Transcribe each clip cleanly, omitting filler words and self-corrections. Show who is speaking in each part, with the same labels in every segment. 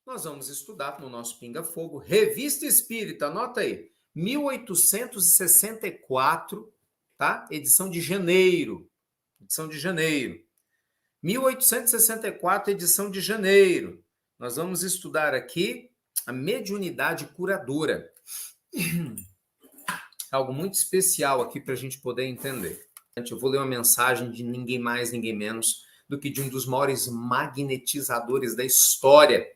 Speaker 1: Nós vamos estudar no nosso Pinga Fogo, Revista Espírita, anota aí, 1864, tá? Edição de janeiro. Edição de janeiro. 1864, edição de janeiro. Nós vamos estudar aqui a mediunidade curadora. Algo muito especial aqui para a gente poder entender. Eu vou ler uma mensagem de ninguém mais, ninguém menos do que de um dos maiores magnetizadores da história,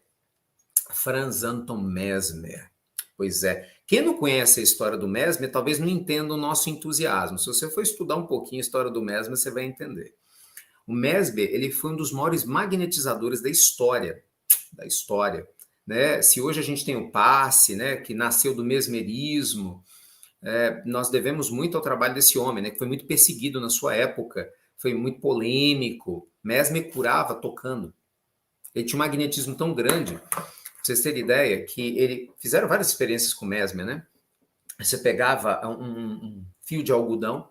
Speaker 1: Franz Anton Mesmer. Pois é. Quem não conhece a história do Mesmer, talvez não entenda o nosso entusiasmo. Se você for estudar um pouquinho a história do Mesmer, você vai entender. O Mesmer, ele foi um dos maiores magnetizadores da história. Né? Se hoje a gente tem o passe, né, que nasceu do mesmerismo, nós devemos muito ao trabalho desse homem, né, que foi muito perseguido na sua época, foi muito polêmico. Mesmer curava tocando. Ele tinha um magnetismo tão grande, pra vocês terem ideia, que ele fizeram várias experiências com Mesmer, né? Você pegava um fio de algodão,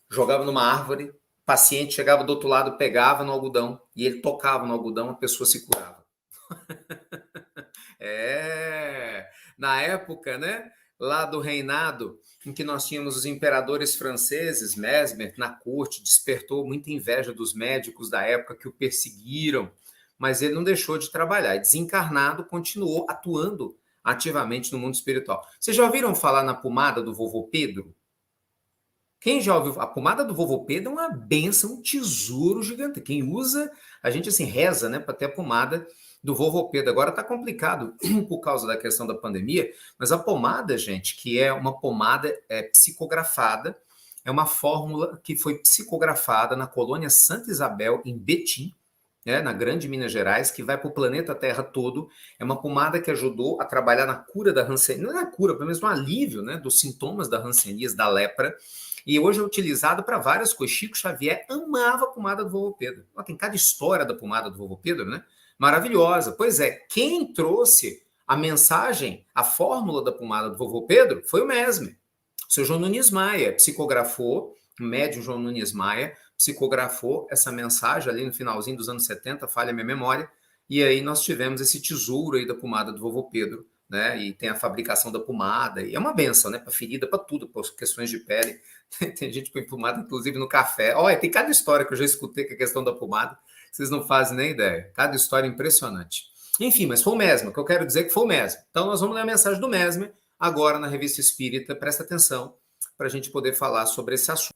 Speaker 1: jogava numa árvore, o paciente chegava do outro lado, pegava no algodão, e ele tocava no algodão, a pessoa se curava. Na época, né, lá do reinado, em que nós tínhamos os imperadores franceses, Mesmer, na corte, despertou muita inveja dos médicos da época que o perseguiram, mas ele não deixou de trabalhar. E desencarnado, continuou atuando ativamente no mundo espiritual. Vocês já ouviram falar na pomada do vovô Pedro? Quem já ouviu? A pomada do vovô Pedro é uma benção, um tesouro gigante. Quem usa, a gente assim reza, né, para ter a pomada do vovô Pedro. Agora está complicado por causa da questão da pandemia, mas a pomada, gente, que é uma pomada psicografada, é uma fórmula que foi psicografada na colônia Santa Isabel, em Betim, né, na Grande Minas Gerais, que vai para o planeta Terra todo. É uma pomada que ajudou a trabalhar na cura da hanseníase, não é na cura, pelo menos no alívio, né, dos sintomas da hanseníase, da lepra, e hoje é utilizado para várias coisas. Chico Xavier amava a pomada do vovô Pedro. Tem cada história da pomada do vovô Pedro, né? Maravilhosa. Pois é, quem trouxe a mensagem, a fórmula da pomada do vovô Pedro foi o Mesmer. O seu João Nunes Maia psicografou, o médium João Nunes Maia, psicografou essa mensagem ali no finalzinho dos anos 70, falha a minha memória, e aí nós tivemos esse tesouro aí da pomada do vovô Pedro, né? E tem a fabricação da pomada, e é uma benção, né? Para ferida, para tudo, para questões de pele. Tem gente que põe pomada, inclusive, no café. Olha, tem cada história que eu já escutei com a questão da pomada, vocês não fazem nem ideia. Cada história impressionante. Enfim, mas foi o Mesmer, que eu quero dizer que foi o Mesmer. Então nós vamos ler a mensagem do Mesmer, agora na Revista Espírita. Presta atenção, para a gente poder falar sobre esse assunto.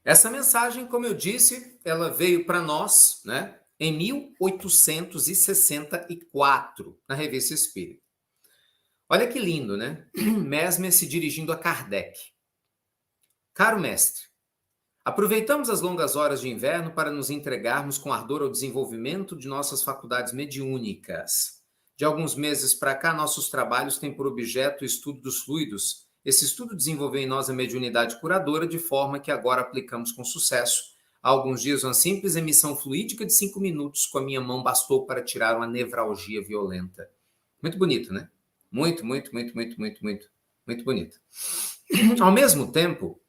Speaker 1: Essa mensagem, como eu disse, ela veio para nós, né, em 1864, na Revista Espírita. Olha que lindo, né? Mesmer se dirigindo a Kardec. Caro mestre, aproveitamos as longas horas de inverno para nos entregarmos com ardor ao desenvolvimento de nossas faculdades mediúnicas. De alguns meses para cá, nossos trabalhos têm por objeto o estudo dos fluidos. Esse estudo desenvolveu em nós a mediunidade curadora, de forma que agora aplicamos com sucesso. Há alguns dias, uma simples emissão fluídica de 5 minutos com a minha mão bastou para tirar uma nevralgia violenta. Muito bonito, né? Muito bonito. Ao mesmo tempo,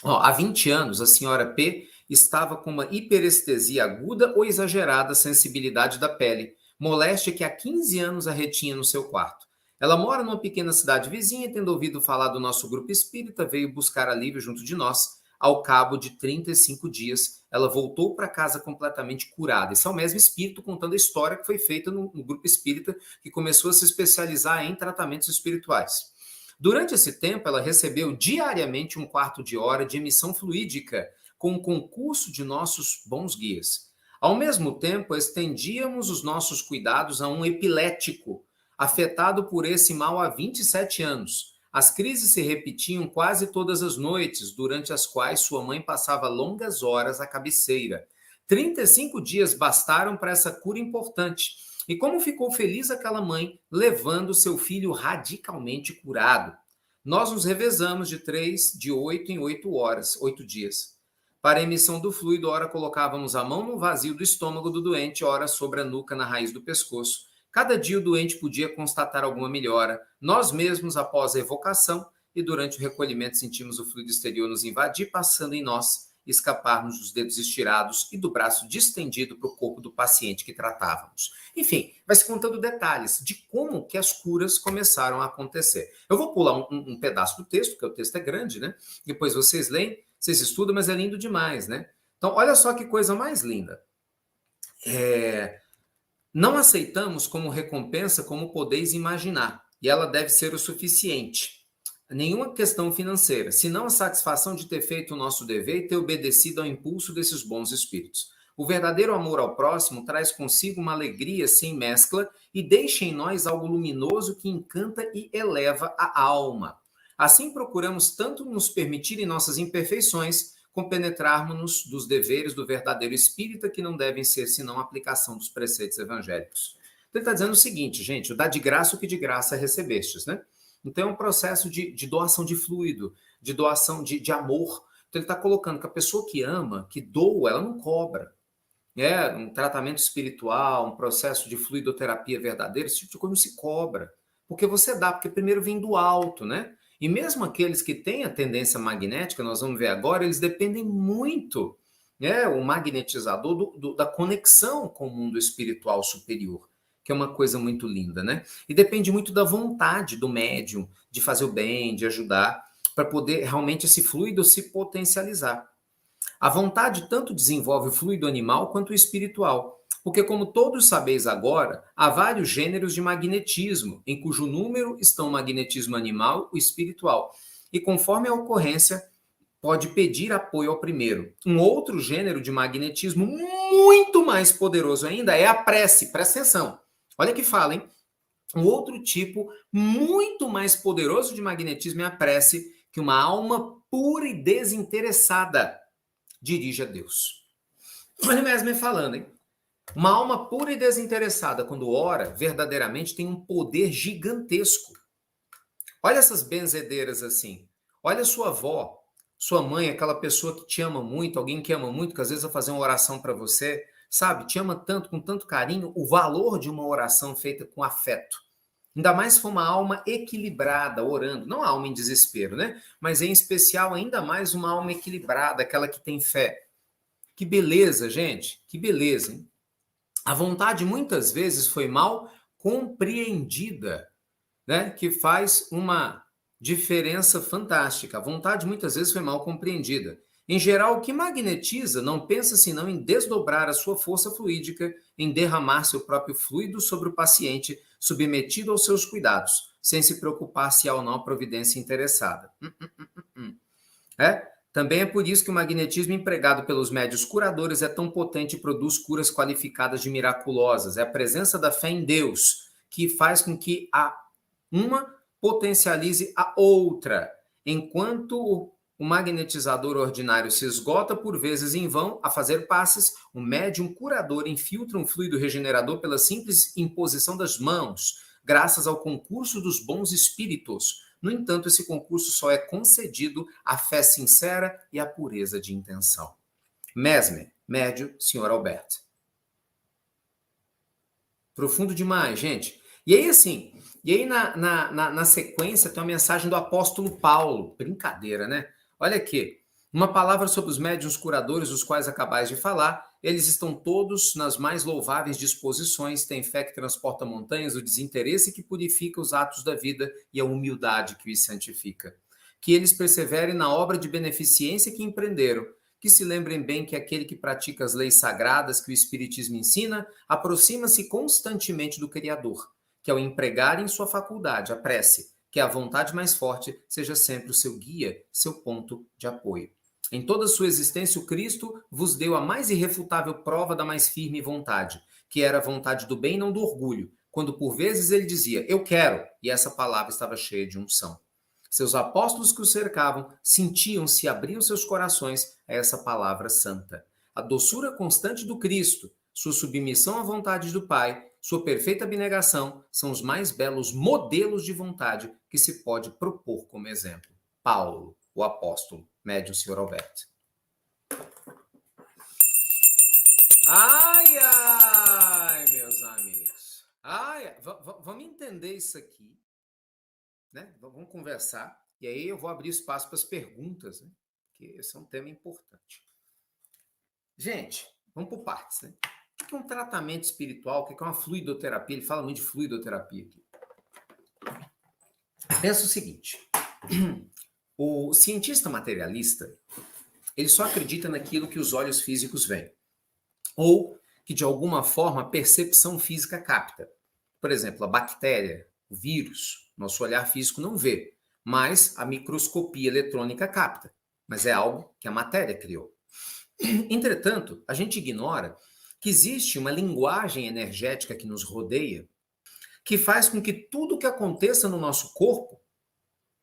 Speaker 1: há 20 anos, a senhora P estava com uma hiperestesia aguda ou exagerada sensibilidade da pele, moléstia que há 15 anos a retinha no seu quarto. Ela mora numa pequena cidade vizinha e, tendo ouvido falar do nosso grupo espírita, veio buscar alívio junto de nós. Ao cabo de 35 dias, ela voltou para casa completamente curada. Esse é o mesmo espírito contando a história que foi feita no grupo espírita, que começou a se especializar em tratamentos espirituais. Durante esse tempo, ela recebeu diariamente 1/4 de hora de emissão fluídica, com o concurso de nossos bons guias. Ao mesmo tempo, estendíamos os nossos cuidados a um epilético, afetado por esse mal há 27 anos. As crises se repetiam quase todas as noites, durante as quais sua mãe passava longas horas à cabeceira. 35 dias bastaram para essa cura importante. E como ficou feliz aquela mãe, levando seu filho radicalmente curado. Nós nos revezamos de 8 em 8 horas, 8 dias. Para a emissão do fluido, ora colocávamos a mão no vazio do estômago do doente, ora sobre a nuca, na raiz do pescoço. Cada dia o doente podia constatar alguma melhora. Nós mesmos, após a evocação e durante o recolhimento, sentimos o fluido exterior nos invadir, passando em nós e escaparmos dos dedos estirados e do braço distendido para o corpo do paciente que tratávamos. Enfim, vai se contando detalhes de como que as curas começaram a acontecer. Eu vou pular um pedaço do texto, porque o texto é grande, né? Depois vocês leem, vocês estudam, mas é lindo demais, né? Então, olha só que coisa mais linda. Não aceitamos como recompensa como podeis imaginar, e ela deve ser o suficiente. Nenhuma questão financeira, senão a satisfação de ter feito o nosso dever e ter obedecido ao impulso desses bons espíritos. O verdadeiro amor ao próximo traz consigo uma alegria sem mescla e deixa em nós algo luminoso que encanta e eleva a alma. Assim procuramos tanto nos permitir em nossas imperfeições, compenetrarmos-nos dos deveres do verdadeiro espírita, que não devem ser senão a aplicação dos preceitos evangélicos. Então ele está dizendo o seguinte, gente, o dá de graça o que de graça recebestes, né? Então é um processo de doação de fluido, de doação de amor. Então ele está colocando que a pessoa que ama, que doa, ela não cobra. Um tratamento espiritual, um processo de fluidoterapia verdadeira, esse tipo de coisa não se cobra. Porque você dá, porque primeiro vem do alto, né? E mesmo aqueles que têm a tendência magnética, nós vamos ver agora, eles dependem muito, o magnetizador da conexão com o mundo espiritual superior, que é uma coisa muito linda, né? E depende muito da vontade do médium de fazer o bem, de ajudar, para poder realmente esse fluido se potencializar. A vontade tanto desenvolve o fluido animal quanto o espiritual, porque, como todos sabeis agora, há vários gêneros de magnetismo, em cujo número estão o magnetismo animal e o espiritual, e conforme a ocorrência, pode pedir apoio ao primeiro. Um outro gênero de magnetismo muito mais poderoso ainda é a prece. Presta atenção. Olha que fala, hein? Um outro tipo muito mais poderoso de magnetismo é a prece, que uma alma pura e desinteressada dirige a Deus. Olha o Mesmer falando, hein? Uma alma pura e desinteressada, quando ora, verdadeiramente tem um poder gigantesco. Olha essas benzedeiras assim. Olha sua avó, sua mãe, aquela pessoa que te ama muito, alguém que ama muito, que às vezes vai fazer uma oração para você, sabe? Te ama tanto, com tanto carinho, o valor de uma oração feita com afeto. Ainda mais se for uma alma equilibrada, orando. Não a alma em desespero, né? Mas em especial, ainda mais uma alma equilibrada, aquela que tem fé. Que beleza, gente. Que beleza, hein? A vontade muitas vezes foi mal compreendida, né? Que faz uma diferença fantástica. A vontade muitas vezes foi mal compreendida. Em geral, o que magnetiza não pensa senão em desdobrar a sua força fluídica, em derramar seu próprio fluido sobre o paciente, submetido aos seus cuidados, sem se preocupar se há ou não a providência interessada. Também é por isso que o magnetismo empregado pelos médios curadores é tão potente e produz curas qualificadas de miraculosas. É a presença da fé em Deus que faz com que uma potencialize a outra. Enquanto o magnetizador ordinário se esgota por vezes em vão a fazer passes, o médium curador infiltra um fluido regenerador pela simples imposição das mãos, graças ao concurso dos bons espíritos. No entanto, esse concurso só é concedido à fé sincera e à pureza de intenção. Mesmer, médio, Sr. Alberto. Profundo demais, gente. E aí, assim, na sequência tem uma mensagem do apóstolo Paulo. Brincadeira, né? Olha aqui. Uma palavra sobre os médiuns curadores, dos quais acabais de falar. Eles estão todos nas mais louváveis disposições, têm fé que transporta montanhas, o desinteresse que purifica os atos da vida e a humildade que os santifica. Que eles perseverem na obra de beneficência que empreenderam, que se lembrem bem que aquele que pratica as leis sagradas que o Espiritismo ensina, aproxima-se constantemente do Criador, que ao empregar em sua faculdade a prece, que a vontade mais forte seja sempre o seu guia, seu ponto de apoio. Em toda a sua existência, o Cristo vos deu a mais irrefutável prova da mais firme vontade, que era a vontade do bem e não do orgulho, quando por vezes ele dizia, eu quero, e essa palavra estava cheia de unção. Seus apóstolos que o cercavam sentiam-se e abriam seus corações a essa palavra santa. A doçura constante do Cristo, sua submissão à vontade do Pai, sua perfeita abnegação são os mais belos modelos de vontade que se pode propor como exemplo. Paulo, o apóstolo, médium Sr. Alberto. Ai, ai, meus amigos. Ai, vamos entender isso aqui, né? Vamos conversar. E aí eu vou abrir espaço para as perguntas, né? Que esse é um tema importante. Gente, vamos por partes, né? O que é um tratamento espiritual? O que é uma fluidoterapia? Ele fala muito de fluidoterapia aqui. Pensa o seguinte, o cientista materialista, ele só acredita naquilo que os olhos físicos veem, ou que de alguma forma a percepção física capta. Por exemplo, a bactéria, o vírus, nosso olhar físico não vê, mas a microscopia eletrônica capta, mas é algo que a matéria criou. Entretanto, a gente ignora que existe uma linguagem energética que nos rodeia, que faz com que tudo que aconteça no nosso corpo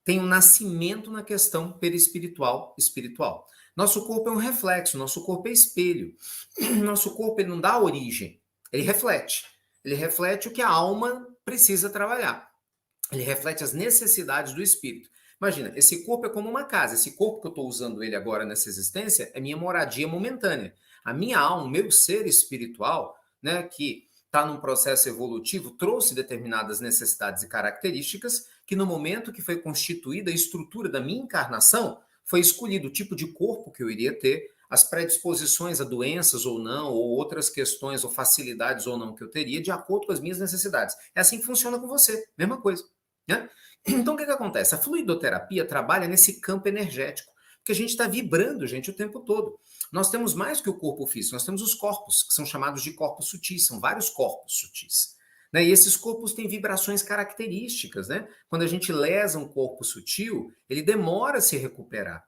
Speaker 1: tenha um nascimento na questão perispiritual, espiritual. Nosso corpo é um reflexo, nosso corpo é espelho. Nosso corpo ele não dá origem, ele reflete. Ele reflete o que a alma precisa trabalhar. Ele reflete as necessidades do espírito. Imagina, esse corpo é como uma casa. Esse corpo que eu estou usando ele agora nessa existência é minha moradia momentânea. A minha alma, o meu ser espiritual, né, que está num processo evolutivo, trouxe determinadas necessidades e características que no momento que foi constituída a estrutura da minha encarnação, foi escolhido o tipo de corpo que eu iria ter, as predisposições a doenças ou não, ou outras questões ou facilidades ou não que eu teria, de acordo com as minhas necessidades. É assim que funciona com você, mesma coisa. Né? Então, o que acontece? A fluidoterapia trabalha nesse campo energético, porque a gente está vibrando, gente, o tempo todo. Nós temos mais que o corpo físico, nós temos os corpos, que são chamados de corpos sutis, são vários corpos sutis. Né? E esses corpos têm vibrações características. Né? Quando a gente lesa um corpo sutil, ele demora a se recuperar.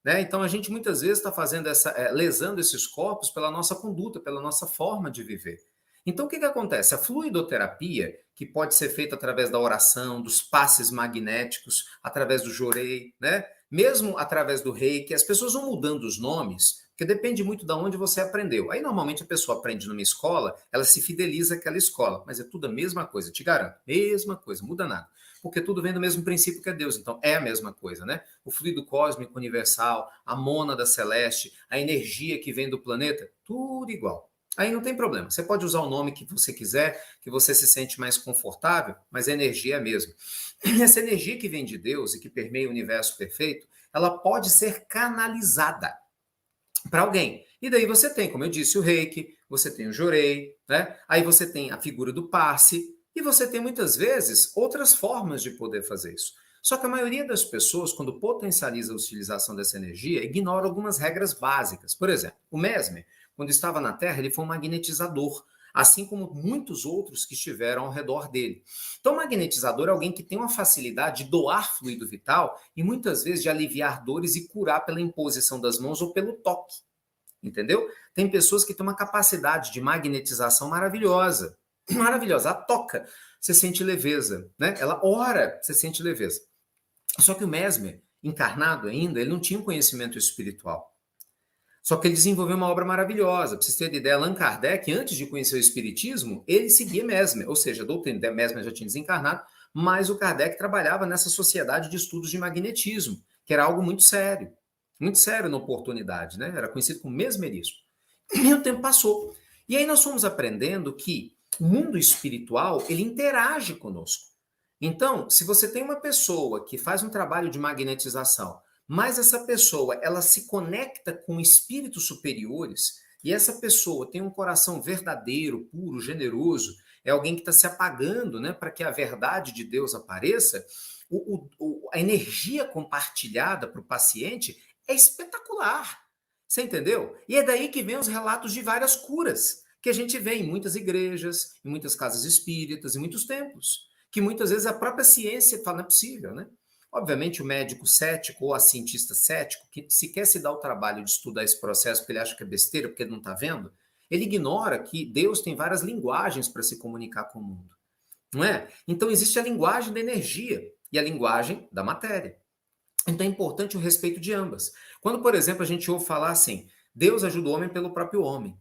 Speaker 1: Né? Então, a gente muitas vezes está fazendo lesando esses corpos pela nossa conduta, pela nossa forma de viver. Então, o que acontece? A fluidoterapia, que pode ser feita através da oração, dos passes magnéticos, através do jorei, né? Mesmo através do reiki, as pessoas vão mudando os nomes, porque depende muito de onde você aprendeu. Aí, normalmente, a pessoa aprende numa escola, ela se fideliza àquela escola, mas é tudo a mesma coisa, te garanto, mesma coisa, muda nada. Porque tudo vem do mesmo princípio que é Deus, então é a mesma coisa, né? O fluido cósmico universal, a mônada celeste, a energia que vem do planeta, tudo igual. Aí não tem problema. Você pode usar o nome que você quiser, que você se sente mais confortável, mas a energia é a mesma. Essa energia que vem de Deus e que permeia o universo perfeito, ela pode ser canalizada para alguém. E daí você tem, como eu disse, o reiki, você tem o jorei, né? Aí você tem a figura do passe, e você tem muitas vezes outras formas de poder fazer isso. Só que a maioria das pessoas, quando potencializa a utilização dessa energia, ignora algumas regras básicas. Por exemplo, o Mesmer, quando estava na Terra, ele foi um magnetizador, assim como muitos outros que estiveram ao redor dele. Então, o magnetizador é alguém que tem uma facilidade de doar fluido vital e muitas vezes de aliviar dores e curar pela imposição das mãos ou pelo toque. Entendeu? Tem pessoas que têm uma capacidade de magnetização maravilhosa. Maravilhosa. Ela toca, você sente leveza. Né? Ela ora, você sente leveza. Só que o Mesmer, encarnado ainda, ele não tinha um conhecimento espiritual. Só que ele desenvolveu uma obra maravilhosa. Para vocês terem ideia, Allan Kardec, antes de conhecer o Espiritismo, ele seguia Mesmer, ou seja, a doutrina de Mesmer já tinha desencarnado, mas o Kardec trabalhava nessa sociedade de estudos de magnetismo, que era algo muito sério na oportunidade, né? Era conhecido como mesmerismo. E o tempo passou. E aí nós fomos aprendendo que o mundo espiritual, ele interage conosco. Então, se você tem uma pessoa que faz um trabalho de magnetização, mas essa pessoa ela se conecta com espíritos superiores e essa pessoa tem um coração verdadeiro, puro, generoso, é alguém que está se apagando, né, para que a verdade de Deus apareça, a energia compartilhada para o paciente é espetacular. Você entendeu? E é daí que vem os relatos de várias curas que a gente vê em muitas igrejas, em muitas casas espíritas, em muitos templos, que muitas vezes a própria ciência fala não é possível, né? Obviamente, o médico cético ou a cientista cético, que se quer se dar o trabalho de estudar esse processo porque ele acha que é besteira, porque ele não está vendo, ele ignora que Deus tem várias linguagens para se comunicar com o mundo. Não é? Então, existe a linguagem da energia e a linguagem da matéria. Então, é importante o respeito de ambas. Quando, por exemplo, a gente ouve falar assim, Deus ajuda o homem pelo próprio homem.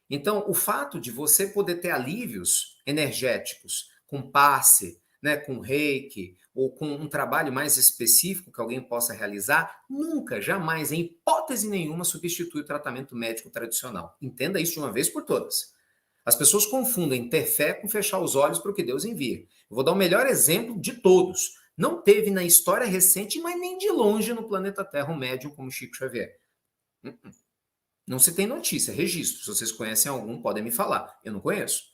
Speaker 1: Então, o fato de você poder ter alívios energéticos com passe, né, com reiki, ou com um trabalho mais específico que alguém possa realizar, nunca, jamais, em hipótese nenhuma, substitui o tratamento médico tradicional. Entenda isso de uma vez por todas. As pessoas confundem ter fé com fechar os olhos para o que Deus envia. Eu vou dar o melhor exemplo de todos. Não teve na história recente, mas nem de longe no planeta Terra um médium como Chico Xavier. Não se tem notícia, registro. Se vocês conhecem algum, podem me falar. Eu não conheço.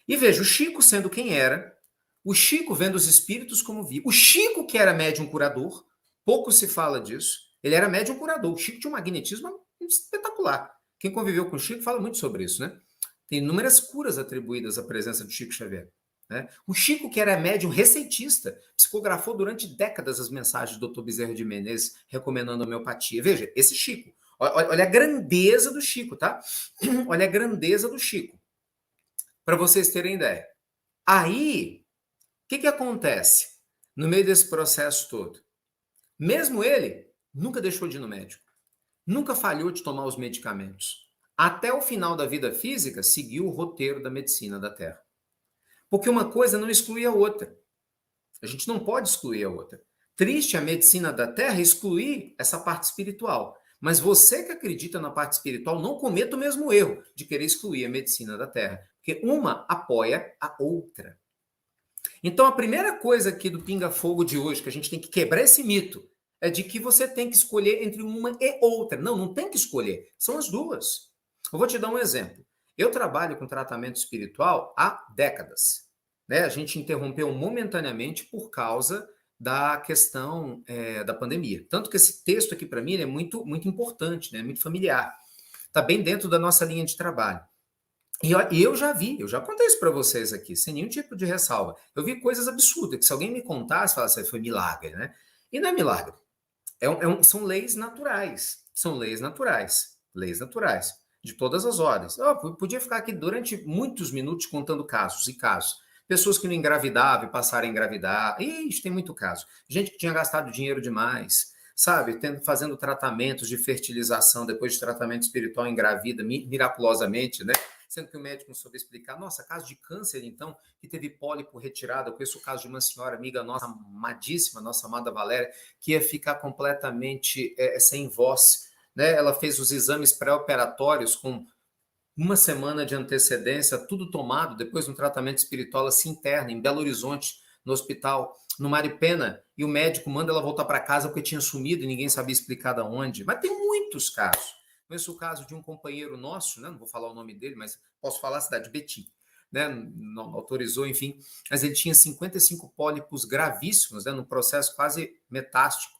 Speaker 1: E veja, o Chico sendo quem era, o Chico vendo os espíritos como via. O Chico que era médium curador, pouco se fala disso. Ele era médium curador. O Chico tinha um magnetismo espetacular. Quem conviveu com o Chico fala muito sobre isso, né? Tem inúmeras curas atribuídas à presença do Chico Xavier. Né? O Chico, que era médium receitista, psicografou durante décadas as mensagens do Dr. Bezerra de Menezes recomendando a homeopatia. Veja, esse Chico, olha a grandeza do Chico, tá? Olha a grandeza do Chico, para vocês terem ideia. Aí, o que acontece no meio desse processo todo? Mesmo ele nunca deixou de ir no médico, nunca falhou de tomar os medicamentos. Até o final da vida física, seguiu o roteiro da medicina da Terra. Porque uma coisa não exclui a outra. A gente não pode excluir a outra. Triste a medicina da Terra excluir essa parte espiritual. Mas você que acredita na parte espiritual, não cometa o mesmo erro de querer excluir a medicina da Terra. Porque uma apoia a outra. Então, a primeira coisa aqui do Pinga Fogo de hoje, que a gente tem que quebrar esse mito, é de que você tem que escolher entre uma e outra. Não, não tem que escolher. São as duas. Eu vou te dar um exemplo. Eu trabalho com tratamento espiritual há décadas. Né? A gente interrompeu momentaneamente por causa da questão da pandemia. Tanto que esse texto aqui, para mim, é muito, muito importante, né? Muito familiar. Está bem dentro da nossa linha de trabalho. E eu já vi, eu já contei isso para vocês aqui, sem nenhum tipo de ressalva. Eu vi coisas absurdas, que se alguém me contasse, falasse, foi milagre, né? E não é milagre. São leis naturais. São leis naturais. Leis naturais. De todas as ordens. Eu podia ficar aqui durante muitos minutos contando casos e casos. Pessoas que não engravidavam e passaram a engravidar. Ixi, tem muito caso. Gente que tinha gastado dinheiro demais, sabe? Fazendo tratamentos de fertilização, depois de tratamento espiritual, engravida miraculosamente, né? Sendo que o médico não soube explicar. Nossa, caso de câncer, então, que teve pólipo retirado. Eu conheço o caso de uma senhora amiga nossa, amadíssima, nossa amada Valéria, que ia ficar completamente sem voz. Né? Ela fez os exames pré-operatórios com uma semana de antecedência, tudo tomado, depois de um tratamento espiritual, ela se interna em Belo Horizonte, no hospital, no Maripena, e o médico manda ela voltar para casa porque tinha sumido e ninguém sabia explicar de onde. Mas tem muitos casos. Conheço o caso de um companheiro nosso, né? Não vou falar o nome dele, mas posso falar a cidade, Betim. Né? Não autorizou, enfim, mas ele tinha 55 pólipos gravíssimos, né? Num processo quase metástico,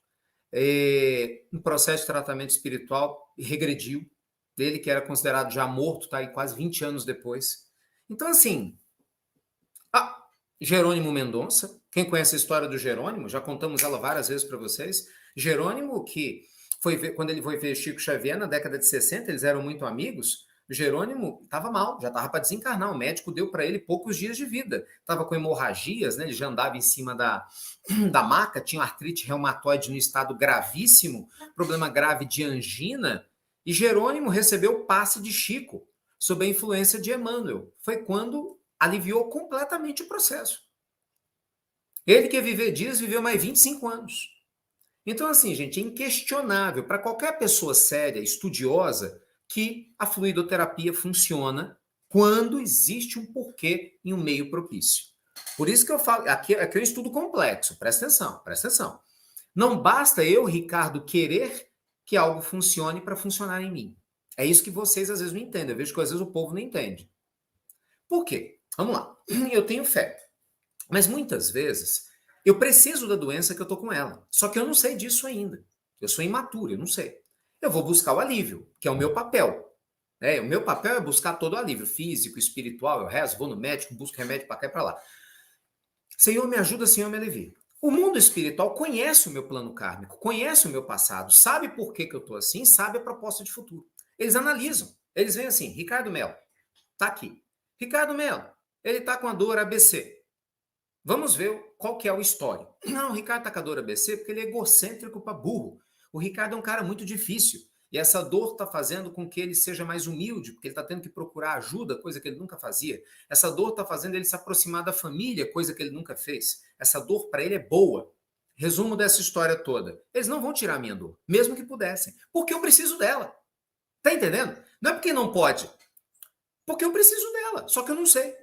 Speaker 1: no processo de tratamento espiritual, e regrediu, dele que era considerado já morto, tá aí quase 20 anos depois. Então, assim, Jerônimo Mendonça, quem conhece a história do Jerônimo, já contamos ela várias vezes para vocês. Jerônimo, que foi ver, quando ele foi ver Chico Xavier na década de 60, eles eram muito amigos. O Jerônimo estava mal, já estava para desencarnar. O médico deu para ele poucos dias de vida. Estava com hemorragias, né? Ele já andava em cima da maca, tinha artrite reumatoide no estado gravíssimo, problema grave de angina. E Jerônimo recebeu o passe de Chico, sob a influência de Emmanuel. Foi quando aliviou completamente o processo. Ele que ia viver dias, viveu mais 25 anos. Então, assim, gente, é inquestionável para qualquer pessoa séria, estudiosa, que a fluidoterapia funciona quando existe um porquê em um meio propício. Por isso que eu falo, aqui é um estudo complexo, presta atenção, presta atenção. Não basta eu, Ricardo, querer que algo funcione para funcionar em mim. É isso que vocês às vezes não entendem. Eu vejo que às vezes o povo não entende. Por quê? Vamos lá. Eu tenho fé. Mas muitas vezes eu preciso da doença que eu tô com ela. Só que eu não sei disso ainda. Eu sou imaturo, eu não sei. Eu vou buscar o alívio, que é o meu papel. O meu papel é buscar todo o alívio físico, espiritual. Eu rezo, vou no médico, busco remédio para cá e para lá. Senhor, me ajuda, Senhor, me alivia. O mundo espiritual conhece o meu plano kármico, conhece o meu passado, sabe por que eu tô assim, sabe a proposta de futuro. Eles analisam. Eles veem assim, Ricardo Melo, tá aqui. Ricardo Melo, ele tá com a dor ABC. Vamos ver qual que é o histórico. Não, o Ricardo tá com a dor ABC porque ele é egocêntrico para burro. O Ricardo é um cara muito difícil. E essa dor está fazendo com que ele seja mais humilde, porque ele está tendo que procurar ajuda, coisa que ele nunca fazia. Essa dor está fazendo ele se aproximar da família, coisa que ele nunca fez. Essa dor para ele é boa. Resumo dessa história toda. Eles não vão tirar a minha dor, mesmo que pudessem, porque eu preciso dela. Tá entendendo? Não é porque não pode, porque eu preciso dela, só que eu não sei,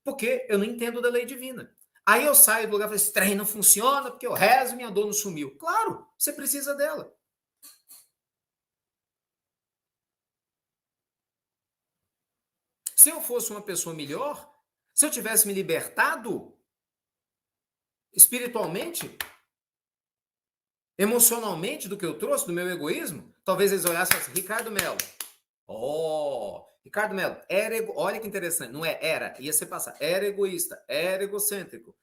Speaker 1: porque eu não entendo da lei divina. Aí eu saio do lugar e falo, esse trem não funciona porque eu rezo e minha dor não sumiu. Claro, você precisa dela. Se eu fosse uma pessoa melhor, se eu tivesse me libertado espiritualmente, emocionalmente do que eu trouxe, do meu egoísmo, talvez eles olhassem assim, Ricardo Mello. Oh, Ricardo Mello, olha que interessante, não é era, ia ser passar, era egoísta, era egocêntrico,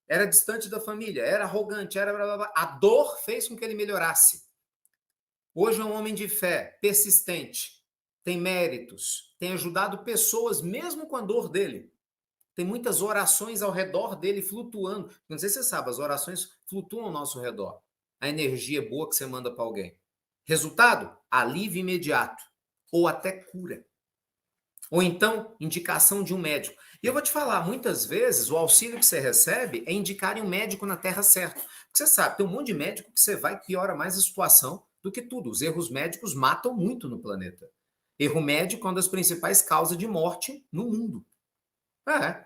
Speaker 1: era distante da família, era arrogante, era blá, blá, blá. A dor fez com que ele melhorasse. Hoje é um homem de fé, persistente, tem méritos, tem ajudado pessoas mesmo com a dor dele. Tem muitas orações ao redor dele flutuando. Não sei se você sabe, as orações flutuam ao nosso redor. A energia boa que você manda para alguém. Resultado? Alívio imediato. Ou até cura. Ou então, indicação de um médico. E eu vou te falar, muitas vezes o auxílio que você recebe é indicar um médico na terra certa. Porque você sabe, tem um monte de médico que você vai e piora mais a situação do que tudo. Os erros médicos matam muito no planeta. Erro médico é uma das principais causas de morte no mundo.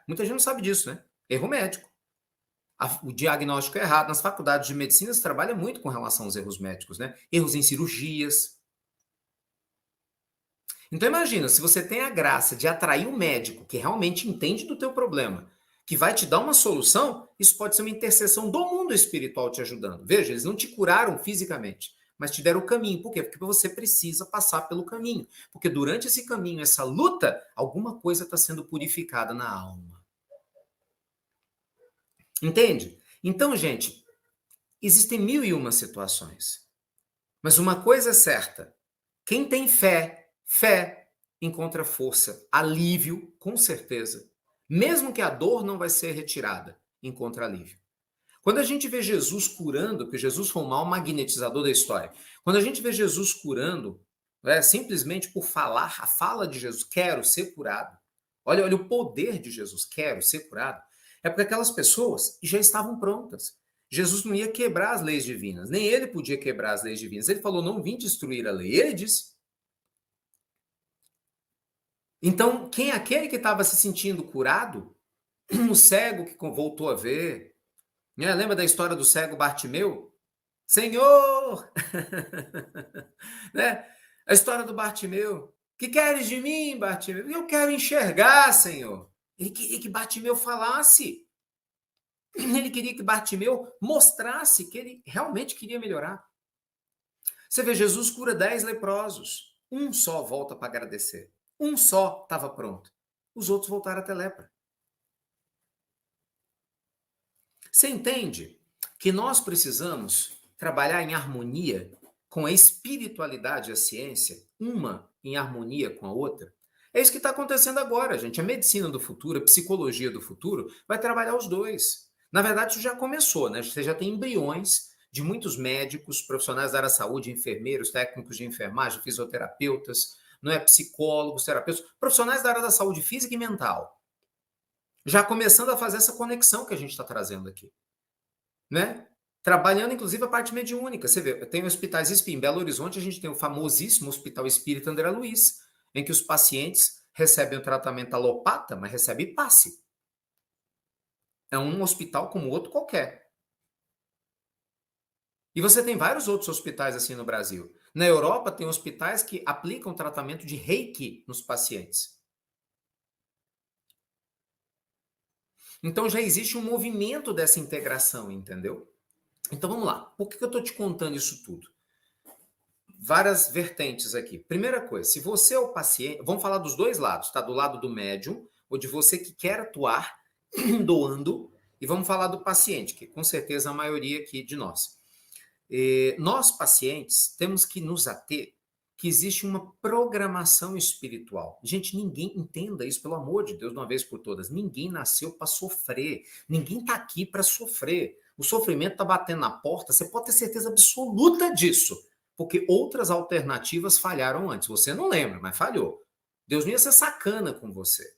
Speaker 1: Muita gente não sabe disso, né? Erro médico. O diagnóstico é errado. Nas faculdades de medicina se trabalha muito com relação aos erros médicos, né? Erros em cirurgias. Então imagina, se você tem a graça de atrair um médico que realmente entende do teu problema, que vai te dar uma solução, isso pode ser uma intercessão do mundo espiritual te ajudando. Veja, eles não te curaram fisicamente, mas te deram o caminho. Por quê? Porque você precisa passar pelo caminho. Porque durante esse caminho, essa luta, alguma coisa está sendo purificada na alma. Entende? Então, gente, existem 1001 situações. Mas uma coisa é certa. Quem tem fé encontra força, alívio, com certeza. Mesmo que a dor não vai ser retirada, encontra alívio. Quando a gente vê Jesus curando, porque Jesus foi o maior magnetizador da história, quando a gente vê Jesus curando, simplesmente por falar, a fala de Jesus, quero ser curado. Olha o poder de Jesus, quero ser curado. É porque aquelas pessoas já estavam prontas. Jesus não ia quebrar as leis divinas, nem ele podia quebrar as leis divinas. Ele falou, não vim destruir a lei. Ele disse. Então, quem é aquele que estava se sentindo curado? O cego que voltou a ver. Né? Lembra da história do cego Bartimeu? Senhor! Né? A história do Bartimeu. Que queres de mim, Bartimeu? Eu quero enxergar, Senhor. Ele queria que Bartimeu falasse. Ele queria que Bartimeu mostrasse que ele realmente queria melhorar. Você vê, Jesus cura 10 leprosos. Um só volta para agradecer. Um só estava pronto. Os outros voltaram a ter lepra. Você entende que nós precisamos trabalhar em harmonia com a espiritualidade e a ciência, uma em harmonia com a outra? É isso que está acontecendo agora, gente. A medicina do futuro, a psicologia do futuro, vai trabalhar os dois. Na verdade, isso já começou, né? Você já tem embriões de muitos médicos, profissionais da área da saúde, enfermeiros, técnicos de enfermagem, fisioterapeutas, não é, psicólogos, terapeutas, profissionais da área da saúde física e mental. Já começando a fazer essa conexão que a gente está trazendo aqui. Né? Trabalhando, inclusive, a parte mediúnica. Você vê, tem hospitais espíritas. Em Belo Horizonte, a gente tem o famosíssimo Hospital Espírita André Luiz, em que os pacientes recebem o tratamento alopata, mas recebem passe. É um hospital como outro qualquer. E você tem vários outros hospitais assim no Brasil. Na Europa, tem hospitais que aplicam tratamento de reiki nos pacientes. Então, já existe um movimento dessa integração, entendeu? Então, vamos lá. Por que eu estou te contando isso tudo? Várias vertentes aqui. Primeira coisa, se você é o paciente, vamos falar dos dois lados, tá? Do lado do médium, ou de você que quer atuar doando, e vamos falar do paciente, que com certeza a maioria aqui de nós. Nós, pacientes, temos que nos ater que existe uma programação espiritual. Gente, ninguém entenda isso, pelo amor de Deus, de uma vez por todas. Ninguém nasceu para sofrer. Ninguém está aqui para sofrer. O sofrimento está batendo na porta, você pode ter certeza absoluta disso. Porque outras alternativas falharam antes. Você não lembra, mas falhou. Deus não ia ser sacana com você.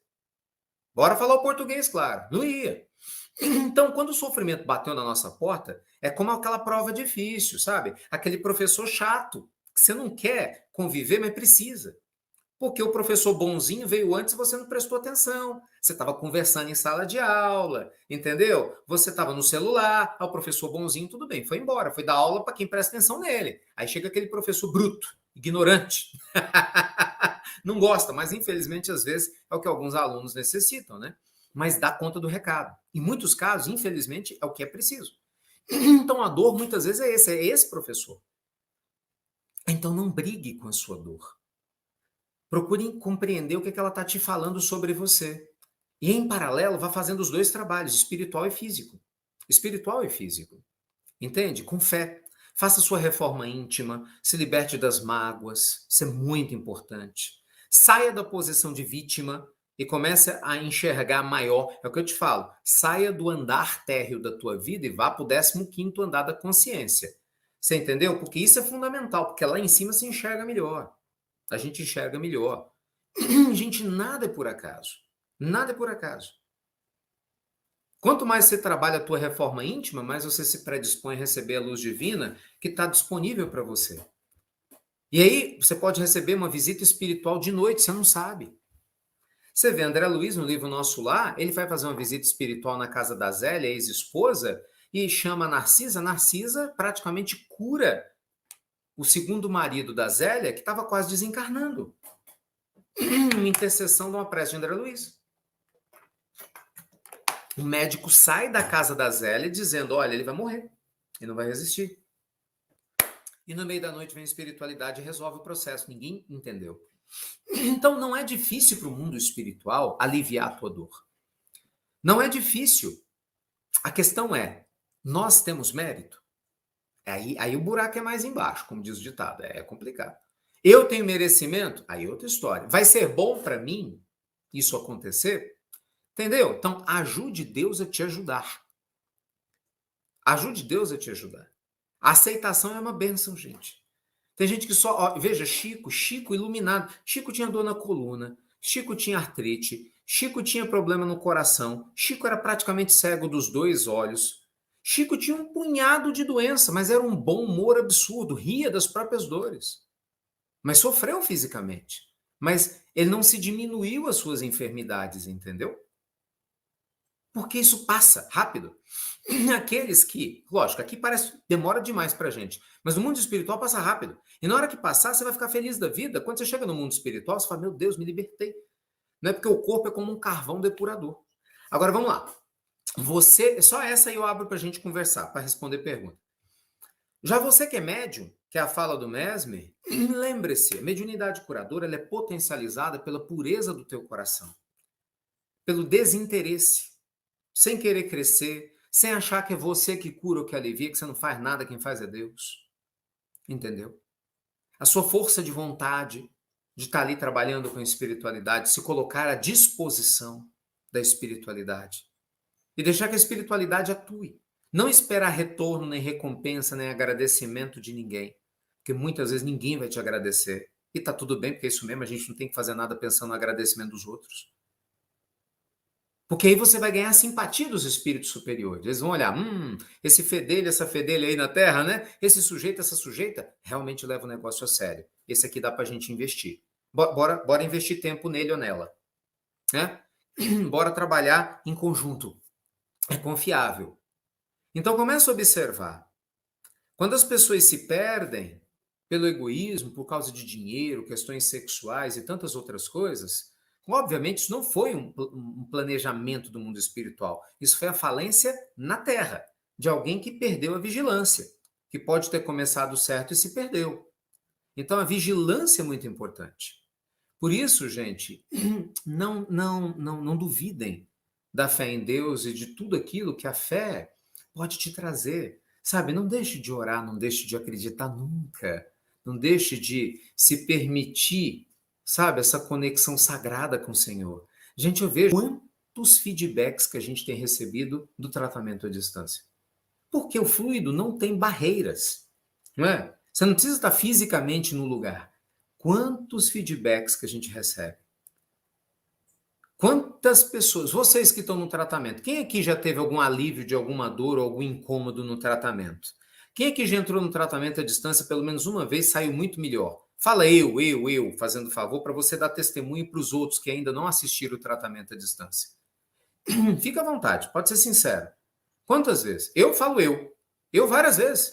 Speaker 1: Bora falar o português, claro. Não ia. Então, quando o sofrimento bateu na nossa porta, é como aquela prova difícil, sabe? Aquele professor chato, que você não quer conviver, mas precisa. Porque o professor bonzinho veio antes e você não prestou atenção. Você estava conversando em sala de aula, entendeu? Você estava no celular, o professor bonzinho, tudo bem, foi embora, foi dar aula para quem presta atenção nele. Aí chega aquele professor bruto, ignorante. Não gosta, mas infelizmente às vezes é o que alguns alunos necessitam, né? Mas dá conta do recado. Em muitos casos, infelizmente, é o que é preciso. Então a dor muitas vezes é esse professor. Então não brigue com a sua dor. Procure compreender o que ela está te falando sobre você. E em paralelo, vá fazendo os dois trabalhos, espiritual e físico. Espiritual e físico. Entende? Com fé. Faça sua reforma íntima, se liberte das mágoas, isso é muito importante. Saia da posição de vítima e comece a enxergar maior. É o que eu te falo. Saia do andar térreo da tua vida e vá para o 15º andar da consciência. Você entendeu? Porque isso é fundamental, porque lá em cima se enxerga melhor. A gente enxerga melhor. Gente, nada é por acaso. Nada é por acaso. Quanto mais você trabalha a tua reforma íntima, mais você se predispõe a receber a luz divina que está disponível para você. E aí, você pode receber uma visita espiritual de noite, você não sabe. Você vê André Luiz no livro Nosso Lar, ele vai fazer uma visita espiritual na casa da Zélia, ex-esposa, e chama a Narcisa. Narcisa praticamente cura o segundo marido da Zélia, que estava quase desencarnando. Uma intercessão de uma prece de André Luiz. O médico sai da casa da Zélia dizendo, olha, ele vai morrer, ele não vai resistir. E no meio da noite vem a espiritualidade e resolve o processo. Ninguém entendeu. Então não é difícil para o mundo espiritual aliviar a tua dor. Não é difícil. A questão é, nós temos mérito? Aí o buraco é mais embaixo, como diz o ditado. É complicado. Eu tenho merecimento? Aí é outra história. Vai ser bom para mim isso acontecer? Entendeu? Então, ajude Deus a te ajudar. Ajude Deus a te ajudar. A aceitação é uma bênção, gente. Tem gente que só... Ó, veja, Chico iluminado. Chico tinha dor na coluna. Chico tinha artrite. Chico tinha problema no coração. Chico era praticamente cego dos 2 olhos. Chico tinha um punhado de doença, mas era um bom humor absurdo. Ria das próprias dores. Mas sofreu fisicamente. Mas ele não se diminuiu as suas enfermidades, entendeu? Porque isso passa rápido. Aqueles que, lógico, aqui parece demora demais pra gente, mas no mundo espiritual passa rápido. E na hora que passar, você vai ficar feliz da vida. Quando você chega no mundo espiritual, você fala, meu Deus, me libertei. Não é porque o corpo é como um carvão depurador. Agora vamos lá. Você, só essa aí eu abro pra gente conversar, para responder pergunta. Já você que é médium, que é a fala do Mesmer, lembre-se, a mediunidade curadora ela é potencializada pela pureza do teu coração, pelo desinteresse, sem querer crescer, sem achar que é você que cura ou que alivia, que você não faz nada, quem faz é Deus. Entendeu? A sua força de vontade de estar ali trabalhando com a espiritualidade, se colocar à disposição da espiritualidade e deixar que a espiritualidade atue. Não esperar retorno, nem recompensa, nem agradecimento de ninguém, porque muitas vezes ninguém vai te agradecer. E tá tudo bem, porque é isso mesmo, a gente não tem que fazer nada pensando no agradecimento dos outros. Porque aí você vai ganhar a simpatia dos espíritos superiores. Eles vão olhar, esse fedelho, essa fedelha aí na Terra, né? Esse sujeito, essa sujeita, realmente leva o negócio a sério. Esse aqui dá pra gente investir. Bora investir tempo nele ou nela. Né? Bora trabalhar em conjunto. É confiável. Então comece a observar. Quando as pessoas se perdem pelo egoísmo, por causa de dinheiro, questões sexuais e tantas outras coisas, obviamente isso não foi um planejamento do mundo espiritual. Isso foi a falência na Terra, de alguém que perdeu a vigilância, que pode ter começado certo e se perdeu. Então a vigilância é muito importante. Por isso, gente, não duvidem da fé em Deus e de tudo aquilo que a fé pode te trazer. Sabe, não deixe de orar, não deixe de acreditar nunca. Não deixe de se permitir, sabe, essa conexão sagrada com o Senhor. Gente, eu vejo quantos feedbacks que a gente tem recebido do tratamento à distância. Porque o fluido não tem barreiras, não é? Você não precisa estar fisicamente no lugar. Quantos feedbacks que a gente recebe? Quantas pessoas, vocês que estão no tratamento, quem aqui já teve algum alívio de alguma dor ou algum incômodo no tratamento? Quem aqui já entrou no tratamento à distância pelo menos uma vez e saiu muito melhor? Fala eu, fazendo favor, para você dar testemunho para os outros que ainda não assistiram o tratamento à distância. Fica à vontade, pode ser sincero. Quantas vezes? Eu falo eu várias vezes.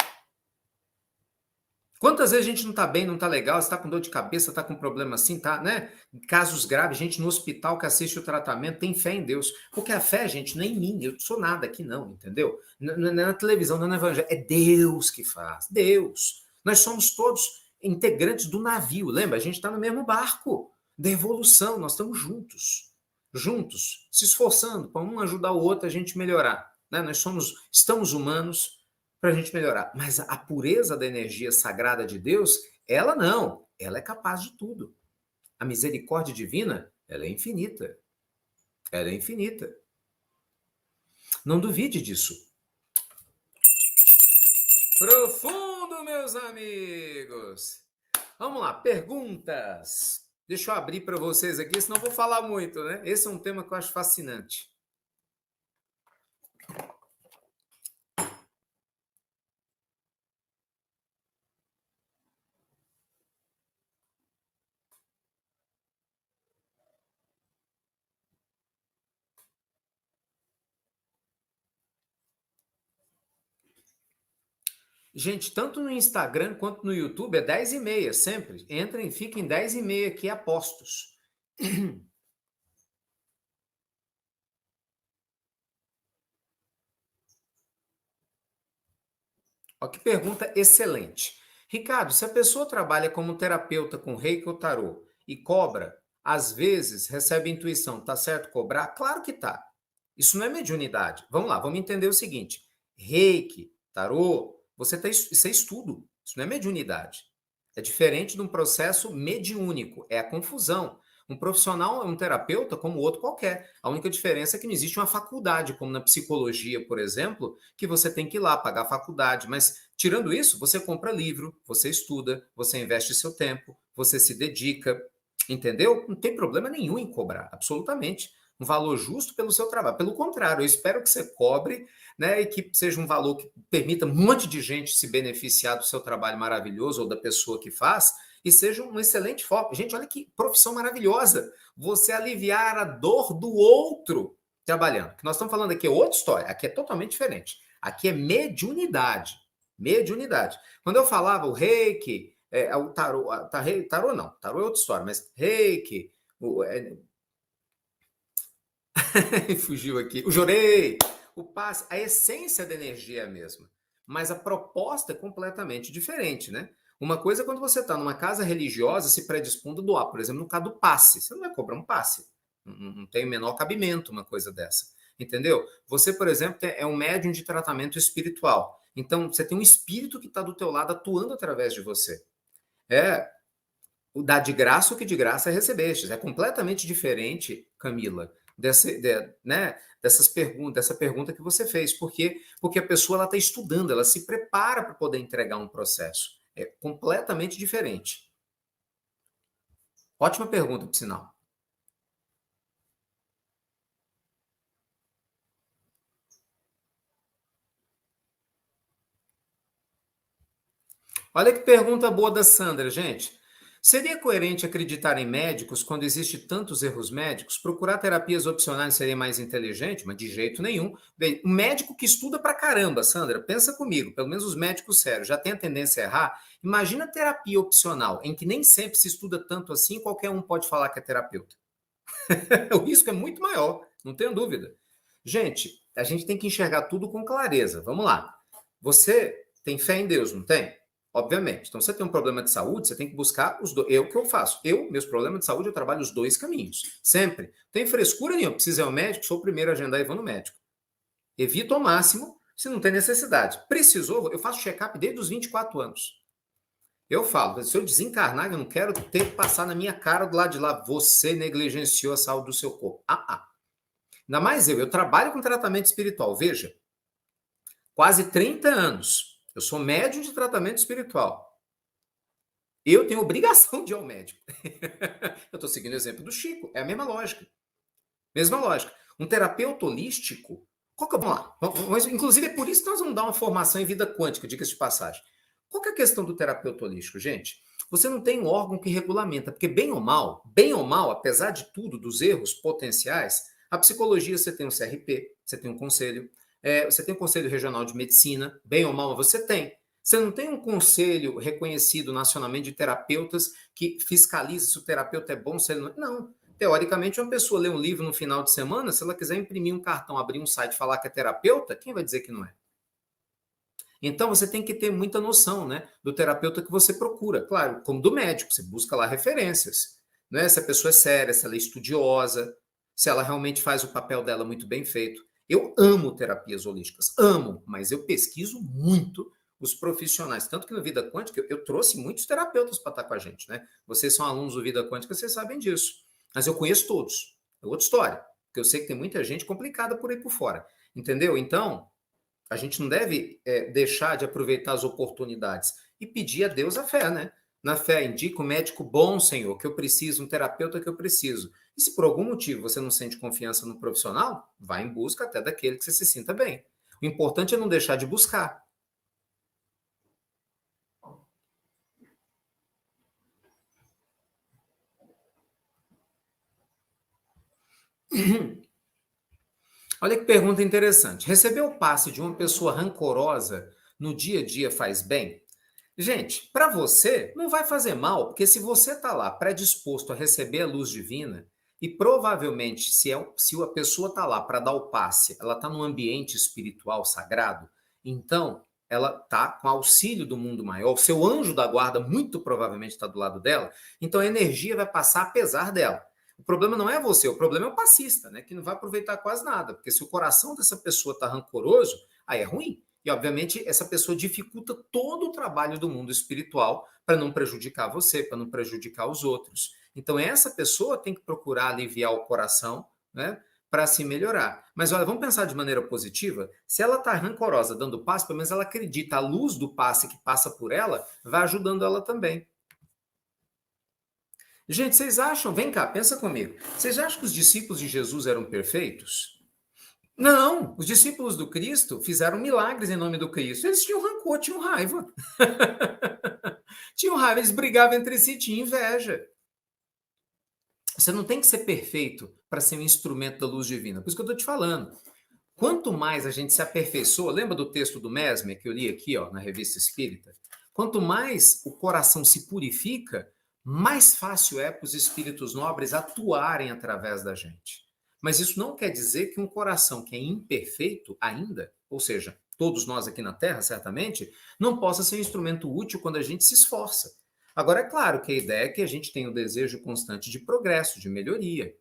Speaker 1: Quantas vezes a gente não está bem, não está legal, está com dor de cabeça, está com problema assim, tá, né? Casos graves, gente no hospital que assiste o tratamento, tem fé em Deus. Porque a fé, gente, não é em mim, eu não sou nada aqui não, entendeu? Não é na televisão, não é no evangelho, é Deus que faz, Deus. Nós somos todos integrantes do navio, lembra? A gente está no mesmo barco da evolução, nós estamos juntos, se esforçando para um ajudar o outro a gente melhorar, né? Estamos humanos, para a gente melhorar. Mas a pureza da energia sagrada de Deus, ela não. Ela é capaz de tudo. A misericórdia divina, ela é infinita. Ela é infinita. Não duvide disso. Profundo, meus amigos. Vamos lá, perguntas. Deixa eu abrir para vocês aqui, senão eu vou falar muito, né? Esse é um tema que eu acho fascinante. Gente, tanto no Instagram quanto no YouTube é 10h30, sempre. Entrem, fiquem 10h30 aqui a postos. Ó, que pergunta excelente. Ricardo, se a pessoa trabalha como terapeuta com reiki ou tarô e cobra, às vezes recebe intuição, tá certo cobrar? Claro que tá. Isso não é mediunidade. Vamos lá, vamos entender o seguinte. Reiki, tarô, isso é estudo. Isso não é mediunidade. É diferente de um processo mediúnico. É a confusão. Um profissional é um terapeuta como outro qualquer. A única diferença é que não existe uma faculdade, como na psicologia, por exemplo, que você tem que ir lá pagar a faculdade. Mas, tirando isso, você compra livro, você estuda, você investe seu tempo, você se dedica, entendeu? Não tem problema nenhum em cobrar, absolutamente. Um valor justo pelo seu trabalho. Pelo contrário, eu espero que você cobre, né, e que seja um valor que permita um monte de gente se beneficiar do seu trabalho maravilhoso ou da pessoa que faz, e seja um excelente foco. Gente, olha que profissão maravilhosa. Você aliviar a dor do outro trabalhando. O que nós estamos falando aqui é outra história. Aqui é totalmente diferente. Aqui é mediunidade. Mediunidade. Quando eu falava o reiki, o tarô, tarô não, tarô é outra história, mas reiki, fugiu aqui, o jorei, o passe, a essência da energia é a mesma, mas a proposta é completamente diferente, né? Uma coisa é quando você está numa casa religiosa se predispondo a doar, por exemplo, no caso do passe, você não vai cobrar um passe, não tem o menor cabimento uma coisa dessa, entendeu? Você, por exemplo, é um médium de tratamento espiritual, então você tem um espírito que está do teu lado atuando através de você. É o dar de graça o que de graça recebestes. É completamente diferente, Camila, né, dessa pergunta que você fez. Por quê? Porque a pessoa está estudando, ela se prepara para poder entregar um processo. É completamente diferente. Ótima pergunta, por sinal. Olha que pergunta boa da Sandra, gente. Seria coerente acreditar em médicos quando existe tantos erros médicos? Procurar terapias opcionais seria mais inteligente? Mas de jeito nenhum. Bem, um médico que estuda pra caramba, Sandra, pensa comigo, pelo menos os médicos sérios já têm a tendência a errar. Imagina terapia opcional, em que nem sempre se estuda tanto assim, qualquer um pode falar que é terapeuta. O risco é muito maior, não tenho dúvida. Gente, a gente tem que enxergar tudo com clareza. Vamos lá. Você tem fé em Deus, não tem? Obviamente. Então, você tem um problema de saúde, você tem que buscar os dois. Eu, o que eu faço? Meus problemas de saúde, eu trabalho os dois caminhos. Sempre. Tem frescura nenhuma. Precisa ir ao médico, sou o primeiro a agendar e vou no médico. Evito ao máximo, se não tem necessidade. Precisou, eu faço check-up desde os 24 anos. Eu falo, se eu desencarnar, eu não quero ter que passar na minha cara do lado de lá. Você negligenciou a saúde do seu corpo. Ainda mais eu trabalho com tratamento espiritual. Veja, quase 30 anos. Eu sou médium de tratamento espiritual. Eu tenho obrigação de ir ao médico. Eu estou seguindo o exemplo do Chico. É a mesma lógica. Mesma lógica. Um terapeuta holístico. Vamos lá. Inclusive, é por isso que nós vamos dar uma formação em vida quântica, dicas de passagem. Qual que é a questão do terapeuta holístico, gente? Você não tem um órgão que regulamenta, porque bem ou mal, apesar de tudo, dos erros potenciais, a psicologia você tem um CRP, você tem um conselho, você tem um conselho regional de medicina, bem ou mal você tem. Você não tem um conselho reconhecido nacionalmente de terapeutas que fiscaliza se o terapeuta é bom, se ele não é. Não. Teoricamente, uma pessoa lê um livro no final de semana, se ela quiser imprimir um cartão, abrir um site e falar que é terapeuta, quem vai dizer que não é? Então, você tem que ter muita noção, né, do terapeuta que você procura. Claro, como do médico, você busca lá referências. Né? Se a pessoa é séria, se ela é estudiosa, se ela realmente faz o papel dela muito bem feito. Eu amo terapias holísticas, amo, mas eu pesquiso muito os profissionais. Tanto que no Vida Quântica eu trouxe muitos terapeutas para estar com a gente. Né? Vocês são alunos do Vida Quântica, vocês sabem disso. Mas eu conheço todos. É outra história. Porque eu sei que tem muita gente complicada por aí por fora. Entendeu? Então, a gente não deve deixar de aproveitar as oportunidades e pedir a Deus a fé, né? Na fé, indica um médico bom, Senhor, que eu preciso, um terapeuta que eu preciso. E se por algum motivo você não sente confiança no profissional, vá em busca até daquele que você se sinta bem. O importante é não deixar de buscar. Olha que pergunta interessante. Receber o passe de uma pessoa rancorosa no dia a dia faz bem? Gente, para você não vai fazer mal, porque se você está lá predisposto a receber a luz divina, e provavelmente se a pessoa está lá para dar o passe, ela está num ambiente espiritual sagrado, então ela está com auxílio do mundo maior, o seu anjo da guarda muito provavelmente está do lado dela, então a energia vai passar apesar dela. O problema não é você, o problema é o passista, né, que não vai aproveitar quase nada, porque se o coração dessa pessoa está rancoroso, aí é ruim. E, obviamente, essa pessoa dificulta todo o trabalho do mundo espiritual para não prejudicar você, para não prejudicar os outros. Então, essa pessoa tem que procurar aliviar o coração, né, para se melhorar. Mas, olha, vamos pensar de maneira positiva. Se ela está rancorosa dando passe, pelo menos ela acredita, a luz do passe que passa por ela vai ajudando ela também. Gente, vocês acham, vem cá, pensa comigo, vocês acham que os discípulos de Jesus eram perfeitos? Não, os discípulos do Cristo fizeram milagres em nome do Cristo. Eles tinham rancor, tinham raiva. Tinham raiva, eles brigavam entre si, tinham inveja. Você não tem que ser perfeito para ser um instrumento da luz divina. Por isso que eu estou te falando. Quanto mais a gente se aperfeiçoa, lembra do texto do Mesmer que eu li aqui, ó, na Revista Espírita? Quanto mais o coração se purifica, mais fácil é para os espíritos nobres atuarem através da gente. Mas isso não quer dizer que um coração que é imperfeito ainda, ou seja, todos nós aqui na Terra, certamente, não possa ser um instrumento útil quando a gente se esforça. Agora, é claro que a ideia é que a gente tenha o desejo constante de progresso, de melhoria.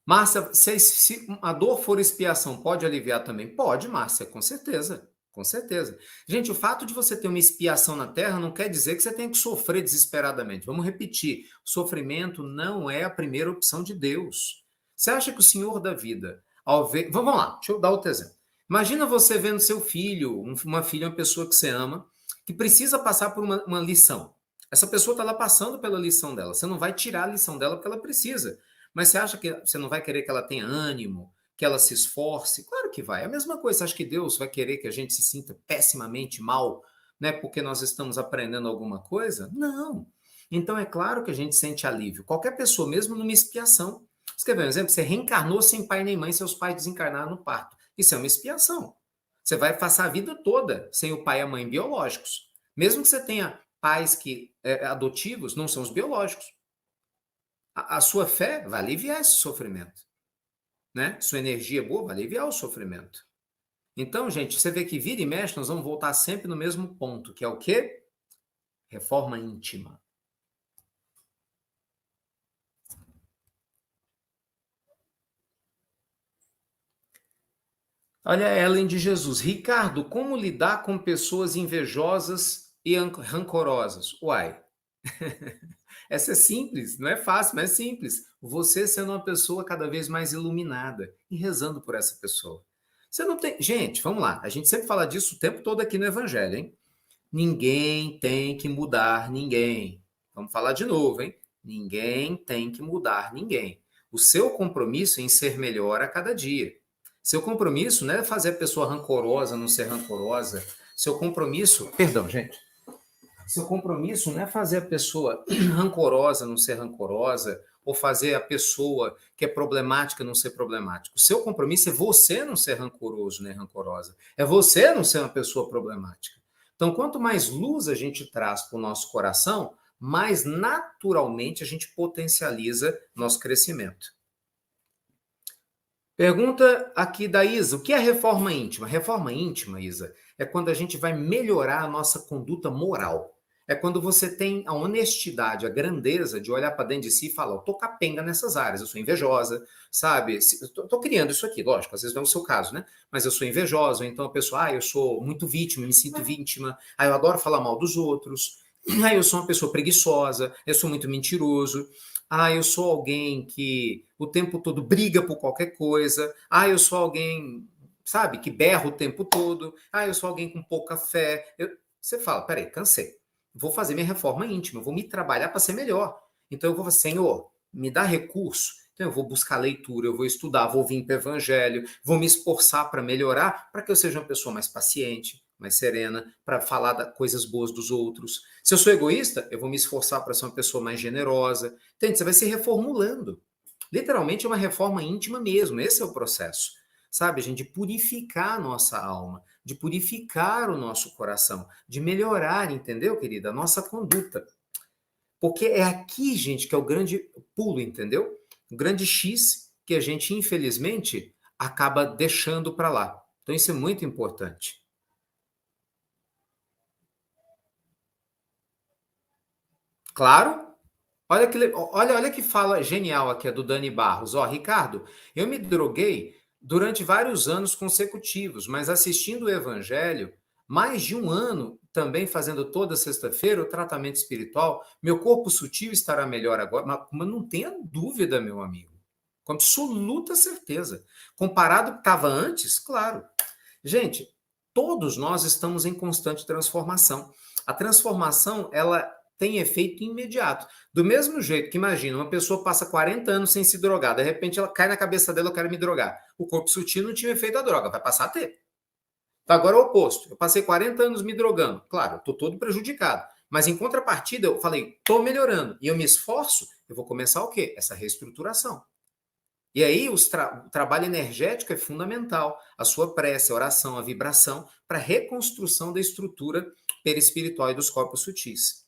Speaker 1: Márcia, se a dor for expiação, pode aliviar também? Pode, Márcia, com certeza. Com certeza. Gente, o fato de você ter uma expiação na Terra não quer dizer que você tem que sofrer desesperadamente. Vamos repetir: o sofrimento não é a primeira opção de Deus. Você acha que o Senhor da vida, ao ver. Vamos lá, deixa eu dar outro exemplo. Imagina você vendo seu filho, uma filha, uma pessoa que você ama, que precisa passar por uma lição. Essa pessoa está lá passando pela lição dela. Você não vai tirar a lição dela porque ela precisa. Mas você acha que você não vai querer que ela tenha ânimo, que ela se esforce? Claro que vai. É a mesma coisa. Você acha que Deus vai querer que a gente se sinta pessimamente mal, né, porque nós estamos aprendendo alguma coisa? Não. Então é claro que a gente sente alívio. Qualquer pessoa, mesmo numa expiação. Você quer ver um exemplo? Você reencarnou sem pai nem mãe, seus pais desencarnaram no parto. Isso é uma expiação. Você vai passar a vida toda sem o pai e a mãe biológicos. Mesmo que você tenha pais que adotivos, não são os biológicos. A sua fé vai aliviar esse sofrimento, né? Sua energia boa vai aliviar o sofrimento. Então, gente, você vê que vira e mexe, nós vamos voltar sempre no mesmo ponto, que é o quê? Reforma íntima. Olha a Ellen de Jesus. Ricardo, como lidar com pessoas invejosas e rancorosas? Uai, essa é simples, não é fácil, mas é simples. Você sendo uma pessoa cada vez mais iluminada e rezando por essa pessoa. Você não tem. Gente, vamos lá. A gente sempre fala disso o tempo todo aqui no Evangelho, hein? Ninguém tem que mudar ninguém. Vamos falar de novo, hein? Ninguém tem que mudar ninguém. O seu compromisso é em ser melhor a cada dia. Seu compromisso não é fazer a pessoa rancorosa, não ser rancorosa. Seu compromisso. Perdão, gente. Seu compromisso não é fazer a pessoa rancorosa não ser rancorosa, ou fazer a pessoa que é problemática não ser problemática. O seu compromisso é você não ser rancoroso nem rancorosa. É você não ser uma pessoa problemática. Então, quanto mais luz a gente traz para o nosso coração, mais naturalmente a gente potencializa nosso crescimento. Pergunta aqui da Isa, o que é reforma íntima? Reforma íntima, Isa, é quando a gente vai melhorar a nossa conduta moral. É quando você tem a honestidade, a grandeza de olhar para dentro de si e falar, eu tô capenga nessas áreas, eu sou invejosa, sabe? Tô criando isso aqui, lógico, às vezes não é o seu caso, né? Mas eu sou invejosa, ou então a pessoa, eu sou muito vítima, me sinto vítima, eu adoro falar mal dos outros, eu sou uma pessoa preguiçosa, eu sou muito mentiroso, eu sou alguém que o tempo todo briga por qualquer coisa. Eu sou alguém, sabe, que berra o tempo todo. Eu sou alguém com pouca fé. Você fala, peraí, cansei. Vou fazer minha reforma íntima, vou me trabalhar para ser melhor. Então eu vou falar, Senhor, me dá recurso. Então eu vou buscar leitura, eu vou estudar, vou vir para o evangelho, vou me esforçar para melhorar, para que eu seja uma pessoa mais paciente, mais serena, para falar das coisas boas dos outros. Se eu sou egoísta, eu vou me esforçar para ser uma pessoa mais generosa. Entende? Você vai se reformulando. Literalmente é uma reforma íntima mesmo, esse é o processo. Sabe, gente, de purificar a nossa alma, de purificar o nosso coração, de melhorar, entendeu, querida, a nossa conduta. Porque é aqui, gente, que é o grande pulo, entendeu? O grande X que a gente, infelizmente, acaba deixando para lá. Então, isso é muito importante. Claro. Olha que fala genial aqui, a do Dani Barros. Ricardo, eu me droguei durante vários anos consecutivos, mas assistindo o Evangelho, mais de um ano, também fazendo toda sexta-feira o tratamento espiritual, meu corpo sutil estará melhor agora, mas não tenha dúvida, meu amigo, com absoluta certeza. Comparado com o que estava antes, claro. Gente, todos nós estamos em constante transformação. A transformação, ela tem efeito imediato. Do mesmo jeito que, imagina, uma pessoa passa 40 anos sem se drogar, de repente ela cai na cabeça dela, eu quero me drogar. O corpo sutil não tinha efeito da droga, vai passar a ter. Agora é o oposto. Eu passei 40 anos me drogando. Claro, estou todo prejudicado. Mas em contrapartida, eu falei, estou melhorando. E eu me esforço, eu vou começar o quê? Essa reestruturação. E aí o trabalho energético é fundamental. A sua prece, a oração, a vibração, para a reconstrução da estrutura perispiritual e dos corpos sutis.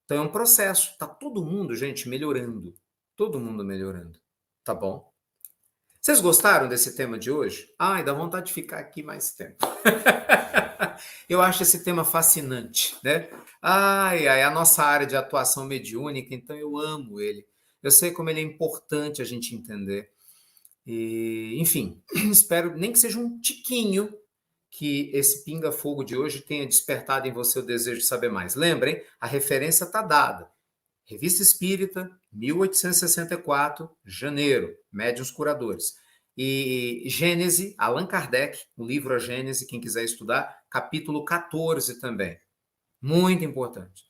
Speaker 1: Então é um processo. Está todo mundo, gente, melhorando. Todo mundo melhorando. Tá bom? Vocês gostaram desse tema de hoje? Dá vontade de ficar aqui mais tempo. Eu acho esse tema fascinante, né? A nossa área de atuação mediúnica, então eu amo ele. Eu sei como ele é importante a gente entender. E, enfim, espero nem que seja um tiquinho que esse pinga-fogo de hoje tenha despertado em você o desejo de saber mais. Lembrem, a referência está dada. Revista Espírita, 1864, janeiro, Médiuns Curadores. E Gênese, Allan Kardec, o livro A Gênese, quem quiser estudar, capítulo 14 também. Muito importante.